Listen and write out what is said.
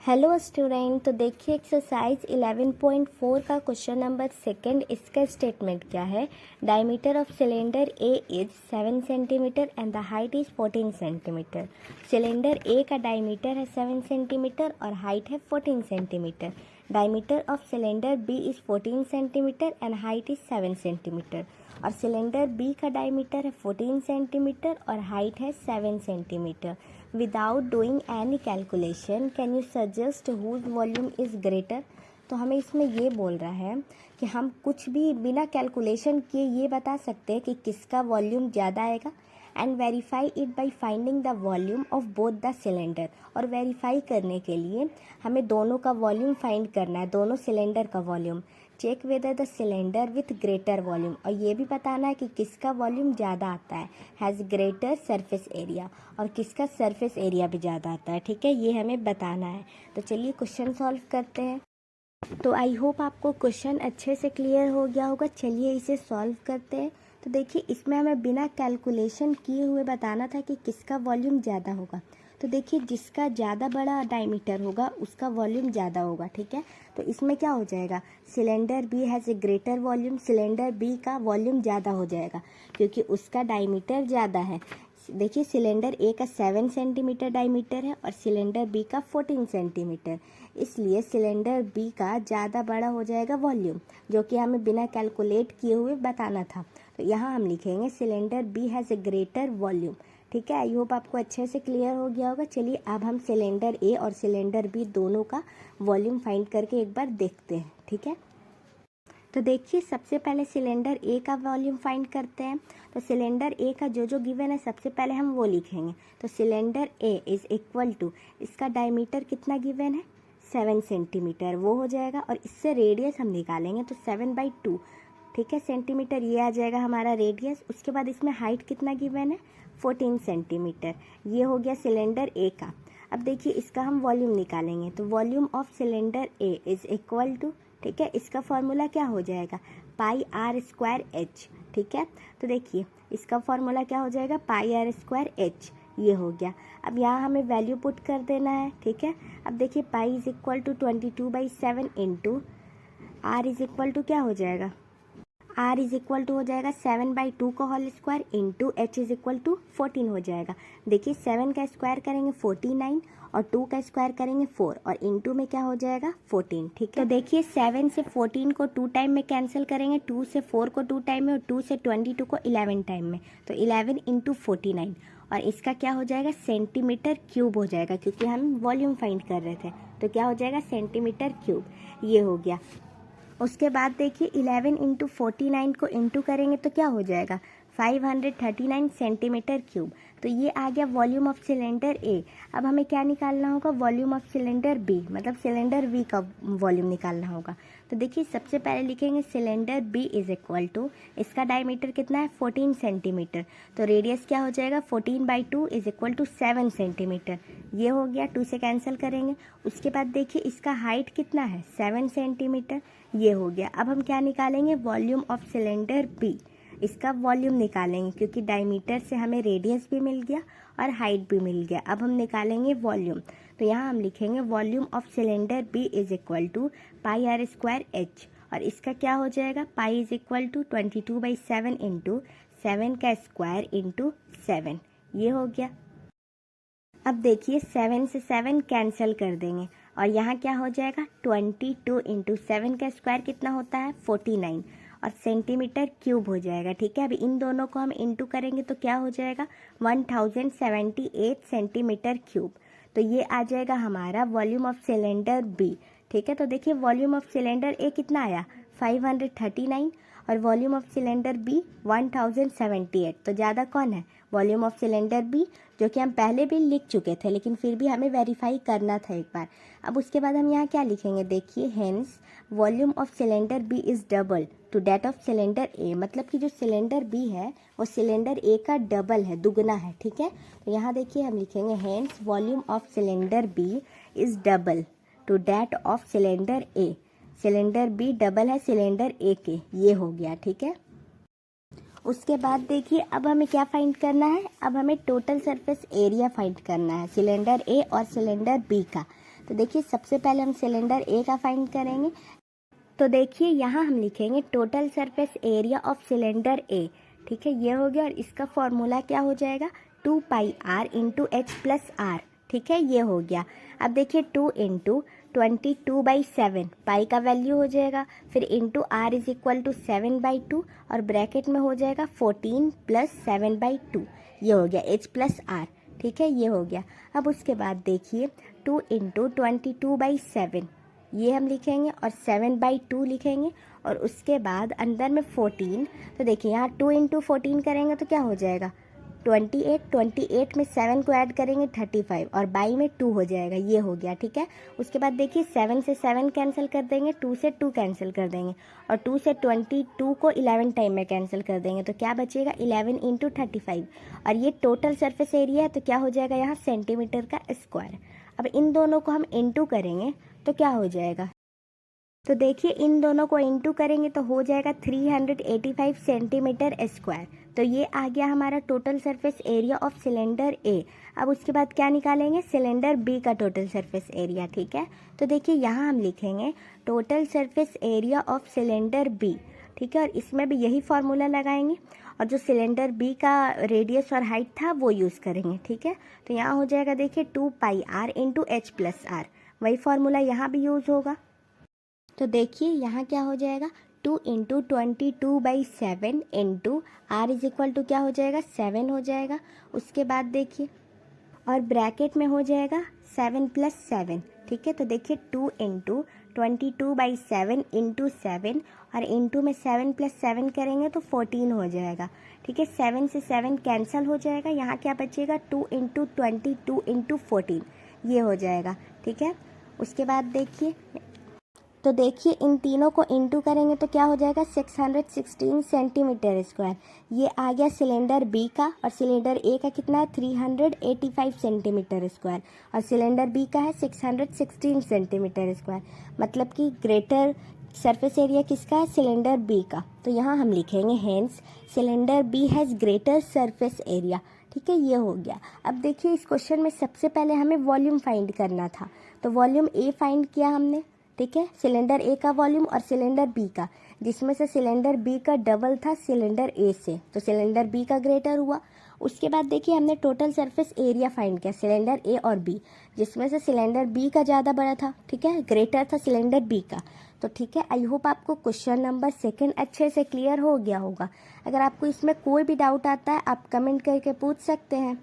Hello student, तो देखिए exercise 11.4 का क्वेश्चन नंबर सेकंड। इसका स्टेटमेंट क्या है। Diameter of cylinder A is 7 centimetre and the height is 14 centimetre. Cylinder A का डायमीटर है 7 सेंटीमीटर और हाइट है 14 centimetre. Diameter of cylinder B is 14 centimetre and height is 7 centimetre. और cylinder B का diameter है 14 centimetre और height है 7 centimetre. Without doing any calculation can you suggest whose volume is greater. तो हमें इसमें ये बोल रहा है कि हम कुछ भी बिना कैलकुलेशन किए ये बता सकते हैं कि किसका वॉल्यूम ज़्यादा आएगा and verify it by finding the volume of both the cylinder. और वेरीफाई करने के लिए हमें दोनों का वॉल्यूम फाइंड करना है, दोनों सिलेंडर का volume. Check whether the cylinder with greater volume, और ये भी बताना है कि किसका वॉल्यूम ज़्यादा आता है, हैज़ ग्रेटर सरफेस एरिया, और किसका सरफेस एरिया भी ज़्यादा आता है। ठीक है, ये हमें बताना है। तो चलिए क्वेश्चन सॉल्व करते हैं। तो आई होप आपको क्वेश्चन अच्छे से क्लियर हो गया होगा। चलिए इसे सॉल्व करते हैं। तो देखिए इसमें हमें बिना कैलकुलेशन किए हुए बताना था कि किसका वॉल्यूम ज़्यादा होगा। तो देखिए जिसका ज़्यादा बड़ा डायमीटर होगा उसका वॉल्यूम ज़्यादा होगा। ठीक है, तो इसमें क्या हो जाएगा, cylinder B has a greater volume, cylinder B का वॉल्यूम ज़्यादा हो जाएगा क्योंकि उसका डायमीटर ज़्यादा है। देखिए सिलेंडर ए का 7 सेंटीमीटर डायमीटर है और सिलेंडर बी का 14 सेंटीमीटर, इसलिए सिलेंडर बी का ज़्यादा बड़ा हो जाएगा वॉल्यूम, जो कि हमें बिना कैलकुलेट किए हुए बताना था। तो यहाँ हम लिखेंगे cylinder B has a greater volume. ठीक है, आई होप आपको अच्छे से क्लियर हो गया होगा। चलिए अब हम सिलेंडर ए और सिलेंडर बी दोनों का वॉल्यूम फाइंड करके एक बार देखते हैं। ठीक है, तो देखिए सबसे पहले सिलेंडर ए का वॉल्यूम फाइंड करते हैं। तो सिलेंडर ए का जो जो गिवन है सबसे पहले हम वो लिखेंगे। तो cylinder A is equal to, इसका डायमीटर कितना गिवन है, 7 सेंटीमीटर, वो हो जाएगा। और इससे रेडियस हम निकालेंगे तो 7/2, ठीक है, सेंटीमीटर, ये आ जाएगा हमारा रेडियस। उसके बाद इसमें हाइट कितना गिवन है, 14 सेंटीमीटर, ये हो गया सिलेंडर ए का। अब देखिए इसका हम वॉल्यूम निकालेंगे। तो volume of cylinder A is equal to, ठीक है, इसका फॉर्मूला क्या हो जाएगा, पाई आर स्क्वायर एच। ठीक है, तो देखिए इसका फॉर्मूला क्या हो जाएगा, पाई आर स्क्वायर एच, ये हो गया। अब यहाँ हमें वैल्यू पुट कर देना है। ठीक है, अब देखिए pi is equal to 22/7 into R is equal to क्या हो जाएगा, आर इज इक्वल टू हो जाएगा 7/2 का whole square into H is equal to 14 हो जाएगा। देखिए 7 का स्क्वायर करेंगे 49 और 2 का स्क्वायर करेंगे 4 और इंटू में क्या हो जाएगा 14। ठीक है, तो देखिए 7 से 14 को 2 टाइम में कैंसिल करेंगे, 2 से 4 को 2 टाइम में और 2 से 22 को 11 टाइम में, तो 11 इंटू 49, और इसका क्या हो जाएगा सेंटीमीटर क्यूब हो जाएगा क्योंकि हम वॉल्यूम फाइंड कर रहे थे। तो क्या हो जाएगा सेंटीमीटर क्यूब, ये हो गया। उसके बाद देखिए 11 इंटू 49 को इंटू करेंगे तो क्या हो जाएगा 539 सेंटीमीटर क्यूब। तो ये आ गया वॉल्यूम ऑफ सिलेंडर ए। अब हमें क्या निकालना होगा, वॉल्यूम ऑफ सिलेंडर बी, मतलब सिलेंडर बी का वॉल्यूम निकालना होगा। तो देखिए सबसे पहले लिखेंगे cylinder B is equal to, इसका डायमीटर कितना है 14 सेंटीमीटर, तो रेडियस क्या हो जाएगा 14/2 इज इक्वल टू 7 सेंटीमीटर, ये हो गया, 2 से कैंसिल करेंगे। उसके बाद देखिए इसका हाइट कितना है 7 सेंटीमीटर, ये हो गया। अब हम क्या निकालेंगे, वॉल्यूम ऑफ सिलेंडर बी, इसका वॉल्यूम निकालेंगे क्योंकि डायमीटर से हमें रेडियस भी मिल गया और हाइट भी मिल गया। अब हम निकालेंगे वॉल्यूम। तो यहाँ हम लिखेंगे volume of cylinder B is equal to pi R square H, और इसका क्या हो जाएगा, pi is equal to 22/7 into 7 का स्क्वायर इंटू 7, ये हो गया। अब देखिए 7 से 7 कैंसिल कर देंगे और यहाँ क्या हो जाएगा 22 इंटू 7 का स्क्वायर कितना होता है 49 और सेंटीमीटर क्यूब हो जाएगा। ठीक है, अभी इन दोनों को हम इंटू करेंगे तो क्या हो जाएगा 1078 सेंटीमीटर क्यूब। तो ये आ जाएगा हमारा वॉल्यूम ऑफ सिलेंडर बी। ठीक है, तो देखिए वॉल्यूम ऑफ सिलेंडर ए कितना आया 539 और वॉल्यूम ऑफ सिलेंडर बी 1078, तो ज़्यादा कौन है, वॉल्यूम ऑफ सिलेंडर बी, जो कि हम पहले भी लिख चुके थे लेकिन फिर भी हमें वेरीफाई करना था एक बार। अब उसके बाद हम यहाँ क्या लिखेंगे, देखिए hence volume of cylinder B is double to that of cylinder A, मतलब कि जो सिलेंडर बी है वो सिलेंडर ए का डबल है, दुगना है। ठीक है, तो यहाँ देखिए हम लिखेंगे hence volume of cylinder B is double to that of cylinder A, cylinder B double है सिलेंडर ए के, ये हो गया। ठीक है, उसके बाद देखिए अब हमें क्या फाइंड करना है, अब हमें टोटल सरफेस एरिया फाइंड करना है सिलेंडर ए और सिलेंडर बी का। तो देखिए सबसे पहले हम सिलेंडर ए का फाइंड करेंगे। तो देखिए यहाँ हम लिखेंगे total surface area of cylinder A, ठीक है, ये हो गया। और इसका फॉर्मूला क्या हो जाएगा, 2 pi r into h plus r, ठीक है, ये हो गया। अब देखिए 2 इंटू 22/7 पाई का वैल्यू हो जाएगा, फिर into R is equal to 7/2 और ब्रैकेट में हो जाएगा 14 प्लस 7/2, ये हो गया एच प्लस आर, ठीक है, ये हो गया। अब उसके बाद देखिए 2 इंटू 22/7 ये हम लिखेंगे और 7/2 लिखेंगे और उसके बाद अंदर में 14। तो देखिए यहाँ 2 इंटू 14 करेंगे तो क्या हो जाएगा 28 में 7 को ऐड करेंगे 35 और बाई में 2 हो जाएगा, ये हो गया, ठीक है। उसके बाद देखिए 7 से 7 कैंसिल कर देंगे, 2 से 2 कैंसिल कर देंगे और 2 से 22 को 11 टाइम में कैंसिल कर देंगे तो क्या बचेगा 11 इंटू 35 और ये टोटल सरफेस एरिया है तो क्या हो जाएगा यहाँ सेंटीमीटर का स्क्वायर। अब इन दोनों को हम इंटू करेंगे तो क्या हो जाएगा, तो देखिए इन दोनों को इंटू करेंगे तो हो जाएगा 385 सेंटीमीटर स्क्वायर। तो ये आ गया हमारा total surface area of cylinder A. अब उसके बाद क्या निकालेंगे, सिलेंडर बी का टोटल सरफेस एरिया, ठीक है। तो देखिए यहाँ हम लिखेंगे total surface area of cylinder B, ठीक है, और इसमें भी यही फार्मूला लगाएंगे और जो सिलेंडर बी का रेडियस और हाइट था वो यूज़ करेंगे, ठीक है। तो यहाँ हो जाएगा देखिए 2 pi r into h plus r, वही फार्मूला यहाँ भी यूज़ होगा। तो देखिए यहाँ क्या हो जाएगा 2 into 22/7 into R is equal to क्या हो जाएगा 7 हो जाएगा। उसके बाद देखिए और ब्रैकेट में हो जाएगा 7 प्लस 7, ठीक है। तो देखिए 2 इंटू 22/7 इंटू 7 और इंटू में 7 प्लस 7 करेंगे तो 14 हो जाएगा, ठीक है। 7 से 7 कैंसिल हो जाएगा, यहाँ क्या बचेगा 2 इंटू 22 इंटू 14, ये हो जाएगा, ठीक है। उसके बाद देखिए तो देखिए इन तीनों को इंटू करेंगे तो क्या हो जाएगा 616 सेंटीमीटर स्क्वायर, ये आ गया सिलेंडर बी का। और सिलेंडर ए का कितना है 385 सेंटीमीटर स्क्वायर और सिलेंडर बी का है 616 सेंटीमीटर स्क्वायर, मतलब कि ग्रेटर सरफेस एरिया किसका है सिलेंडर बी का। तो यहाँ हम लिखेंगे hence cylinder B has greater surface area, ठीक है, ये हो गया। अब देखिए इस क्वेश्चन में सबसे पहले हमें वॉल्यूम फाइंड करना था, तो वॉल्यूम ए फाइंड किया हमने, ठीक है, सिलेंडर ए का वॉल्यूम और सिलेंडर बी का, जिसमें से सिलेंडर बी का डबल था सिलेंडर ए से, तो सिलेंडर बी का ग्रेटर हुआ। उसके बाद देखिए हमने टोटल सरफेस एरिया फाइंड किया सिलेंडर ए और बी, जिसमें से सिलेंडर बी का ज़्यादा बड़ा था, ठीक है, ग्रेटर था सिलेंडर बी का। तो ठीक है, आई होप आपको क्वेश्चन नंबर 2 अच्छे से क्लियर हो गया होगा। अगर आपको इसमें कोई भी डाउट आता है आप कमेंट करके पूछ सकते हैं।